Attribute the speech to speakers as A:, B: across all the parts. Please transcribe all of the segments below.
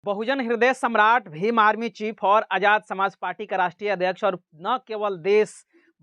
A: बहुजन हृदय सम्राट, Bhim army chief और आजाद समाज पार्टी का राष्ट्रीय अध्यक्ष और न केवल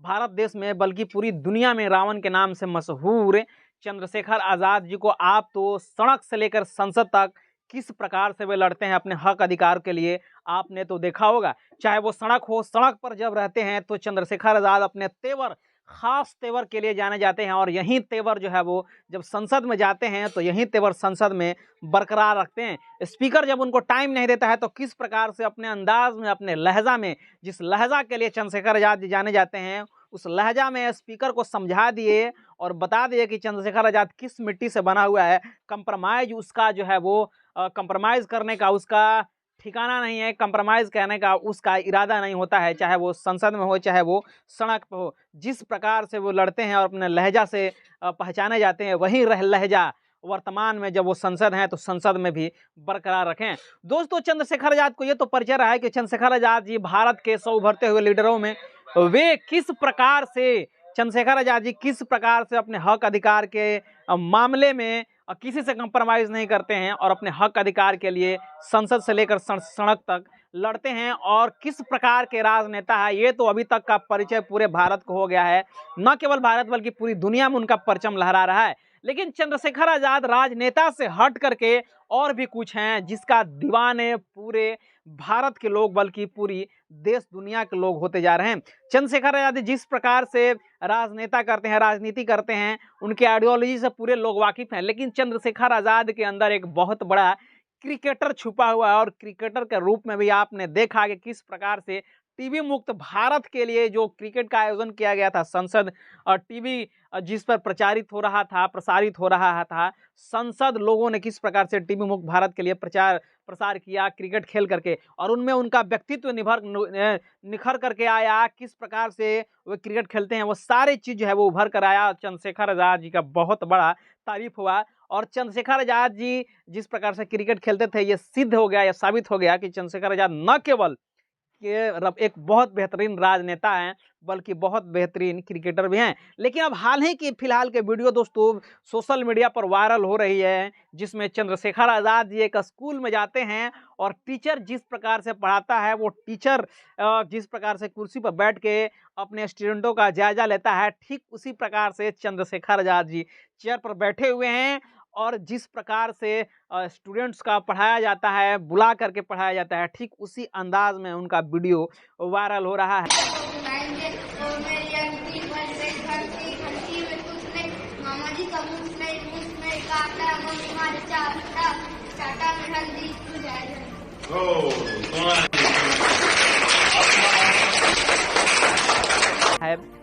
A: भारत देश में बल्कि पूरी दुनिया में रावण के नाम से मशहूर चंद्रशेखर आजाद जी को आप तो सड़क से लेकर संसद तक किस प्रकार से वे लड़ते हैं अपने हक अधिकार के लिए, आपने तो देखा होगा। चाहे वो सड़क हो, सड़क पर जब रहते हैं तो चंद्रशेखर आजाद अपने तेवर, खास तेवर के लिए जाने जाते हैं और यही तेवर जो है वो जब संसद में जाते हैं तो यही तेवर संसद में बरकरार रखते हैं। स्पीकर जब उनको टाइम नहीं देता है तो किस प्रकार से अपने अंदाज में, अपने लहजा में, जिस लहजा के लिए चंद्रशेखर आजाद जी जाने जाते हैं उस लहजा में स्पीकर को समझा दिए और बता दिए कि चंद्रशेखर आजाद किस मिट्टी से बना हुआ है। कंप्रोमाइज उसका जो है वो कंप्रोमाइज करने का उसका ठिकाना नहीं है, कंप्रोमाइज करने का उसका इरादा नहीं होता है, चाहे वो संसद में हो चाहे वो सड़क पर हो। जिस प्रकार से वो लड़ते हैं और अपने लहजा से पहचाने जाते हैं वही लहजा वर्तमान में जब वो संसद हैं तो संसद में भी बरकरार रखें। दोस्तों, चंद्रशेखर आजाद को ये तो परिचय रहा है कि चंद्रशेखर आजाद जी भारत के 100 उभरते हुए लीडरों में वे किस प्रकार से, चंद्रशेखर आजाद जी किस प्रकार से अपने हक अधिकार के मामले में किसी से कंप्रोमाइज नहीं करते हैं और अपने हक अधिकार के लिए संसद से लेकर सड़क तक लड़ते हैं और किस प्रकार के राजनेता है, ये तो अभी तक का परिचय पूरे भारत को हो गया है। न केवल भारत बल्कि पूरी दुनिया में उनका परचम लहरा रहा है। लेकिन चंद्रशेखर आजाद राजनेता से हट करके और भी कुछ हैं जिसका दीवाने पूरे भारत के लोग बल्कि पूरी देश दुनिया के लोग होते जा रहे हैं। चंद्रशेखर आजाद जिस प्रकार से राजनेता करते हैं, राजनीति करते हैं, उनके आइडियोलॉजी से पूरे लोग वाकिफ हैं। लेकिन चंद्रशेखर आजाद के अंदर एक बहुत बड़ा क्रिकेटर छुपा हुआ है और क्रिकेटर के रूप में भी आपने देखा कि किस प्रकार से टीबी मुक्त भारत के लिए जो क्रिकेट का आयोजन किया गया था, संसद और टीवी जिस पर प्रसारित हो रहा था, संसद लोगों ने किस प्रकार से टीबी मुक्त भारत के लिए प्रसार किया क्रिकेट खेल करके और उनमें उनका व्यक्तित्व निखर करके आया। किस प्रकार से वे क्रिकेट खेलते हैं वो सारी चीज जो है वो उभर कर आया। चंद्रशेखर आजाद जी का बहुत बड़ा तारीफ हुआ और चंद्रशेखर आजाद जी जिस प्रकार से क्रिकेट खेलते थे ये सिद्ध हो गया, या साबित हो गया कि चंद्रशेखर आजाद न केवल कि एक बहुत बेहतरीन राजनेता हैं बल्कि बहुत बेहतरीन क्रिकेटर भी हैं। लेकिन अब हाल ही की फिलहाल के वीडियो दोस्तों सोशल मीडिया पर वायरल हो रही है जिसमें चंद्रशेखर आजाद जी एक स्कूल में जाते हैं और टीचर जिस प्रकार से पढ़ाता है, वो टीचर जिस प्रकार से कुर्सी पर बैठ के अपने स्टूडेंटों का जायजा लेता है, ठीक उसी प्रकार से चंद्रशेखर आजाद जी चेयर पर बैठे हुए हैं और जिस प्रकार से स्टूडेंट्स का पढ़ाया जाता है, बुला करके पढ़ाया जाता है, ठीक उसी अंदाज में उनका वीडियो वायरल हो रहा है।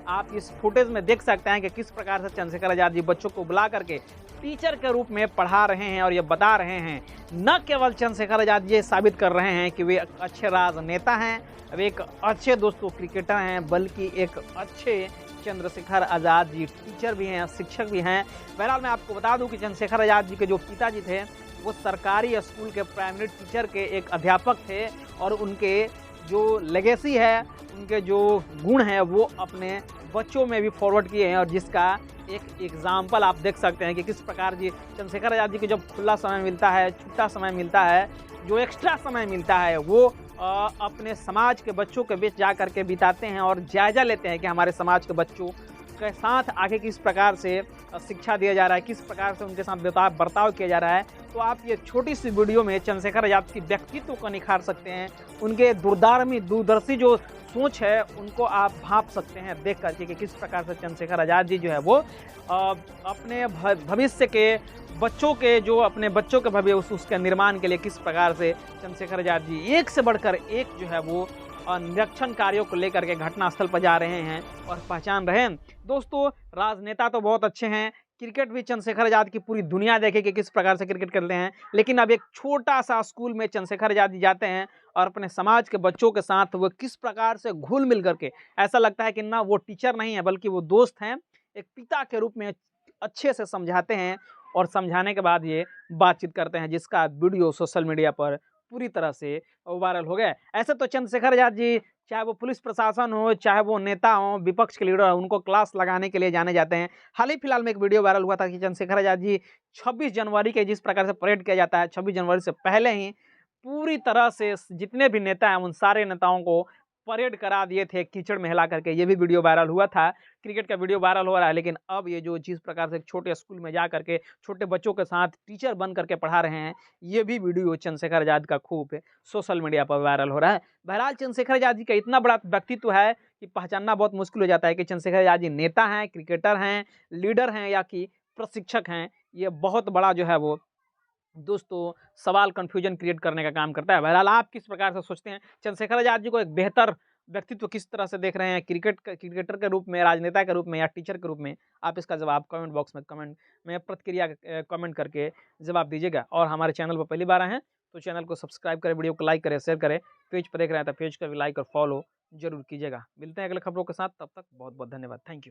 A: आप इस फुटेज में देख सकते हैं कि किस प्रकार से चंद्रशेखर आजाद जी बच्चों को बुला करके टीचर के रूप में पढ़ा रहे हैं और ये बता रहे हैं। न केवल चंद्रशेखर आजाद ये साबित कर रहे हैं कि वे अच्छे राजनेता हैं, वे एक अच्छे दोस्तों क्रिकेटर हैं, बल्कि एक अच्छे चंद्रशेखर आजाद जी टीचर भी हैं, शिक्षक भी हैं। बहरहाल मैं आपको बता दूं कि चंद्रशेखर आजाद जी के जो पिताजी थे वो सरकारी स्कूल के प्राइमरी टीचर के एक अध्यापक थे और उनके जो लेगेसी है, उनके जो गुण हैं वो अपने बच्चों में भी फॉरवर्ड किए हैं और जिसका एक एग्जाम्पल आप देख सकते हैं कि किस प्रकार जी चंद्रशेखर आजाद जी को जब खुला समय मिलता है, छुट्टा समय मिलता है, जो एक्स्ट्रा समय मिलता है वो अपने समाज के बच्चों के बीच जा करके बिताते हैं और जायजा लेते हैं कि हमारे समाज के बच्चों के साथ आगे किस प्रकार से शिक्षा दिया जा रहा है, किस प्रकार से उनके साथ बर्ताव किया जा रहा है। तो आप ये छोटी सी वीडियो में चंद्रशेखर आजाद की व्यक्तित्व को निखार सकते हैं, उनके दूरदर्शी जो सोच है उनको आप भाप सकते हैं देख करके कि किस प्रकार से चंद्रशेखर आजाद जी जो है वो अपने भविष्य के बच्चों के जो अपने बच्चों के भविष्य उसके निर्माण के लिए किस प्रकार से चंद्रशेखर आजाद जी एक से बढ़कर एक जो है वो निरीक्षण कार्यों को लेकर के घटनास्थल पर जा रहे हैं और पहचान रहे हैं। दोस्तों, राजनेता तो बहुत अच्छे हैं, क्रिकेट भी चंद्रशेखर आजाद की पूरी दुनिया देखे कि किस प्रकार से क्रिकेट खेलते हैं। लेकिन अब एक छोटा सा स्कूल में चंद्रशेखर आजाद जी जाते हैं और अपने समाज के बच्चों के साथ वो किस प्रकार से घुल मिल करके, ऐसा लगता है कि ना वो टीचर नहीं है बल्कि वो दोस्त हैं, एक पिता के रूप में अच्छे से समझाते हैं और समझाने के बाद ये बातचीत करते हैं जिसका वीडियो सोशल मीडिया पर पूरी तरह से वायरल हो गया। ऐसे तो चंद्रशेखर आजाद जी चाहे वो पुलिस प्रशासन हो, चाहे वो नेता हो, विपक्ष के लीडर हो, उनको क्लास लगाने के लिए जाने जाते हैं। हाल ही फिलहाल में एक वीडियो वायरल हुआ था कि चंद्रशेखर आजाद जी 26 जनवरी के जिस प्रकार से परेड किया जाता है, 26 जनवरी से पहले ही पूरी तरह से जितने भी नेता हैं उन सारे नेताओं को परेड करा दिए थे कीचड़ में हिला करके। ये भी वीडियो वायरल हुआ था, क्रिकेट का वीडियो वायरल हो रहा है। लेकिन अब ये जो जिस प्रकार से छोटे स्कूल में जा करके छोटे बच्चों के साथ टीचर बन करके पढ़ा रहे हैं, ये भी वीडियो चंद्रशेखर आजाद का खूब सोशल मीडिया पर वायरल हो रहा है। बहरहाल चंद्रशेखर आजाद जी का इतना बड़ा व्यक्तित्व है कि पहचानना बहुत मुश्किल हो जाता है कि चंद्रशेखर आजाद जी नेता हैं, क्रिकेटर हैं, लीडर हैं या कि प्रशिक्षक हैं। ये बहुत बड़ा जो है वो दोस्तों सवाल कन्फ्यूजन क्रिएट करने का काम करता है। बहरहाल आप किस प्रकार से सोचते हैं, चंद्रशेखर आजाद जी को एक बेहतर व्यक्तित्व किस तरह से देख रहे हैं, क्रिकेटर के रूप में, राजनेता के रूप में या टीचर के रूप में? आप इसका जवाब कमेंट बॉक्स में कमेंट में प्रतिक्रिया कमेंट करके जवाब दीजिएगा। और हमारे चैनल पर पहली बार आए हैं तो चैनल को सब्सक्राइब करें, वीडियो को लाइक करें, शेयर करें। पेज पर देख रहे हैं तो पेज को भी लाइक और फॉलो जरूर कीजिएगा। मिलते हैं अगले खबरों के साथ, तब तक बहुत बहुत धन्यवाद। Thank you.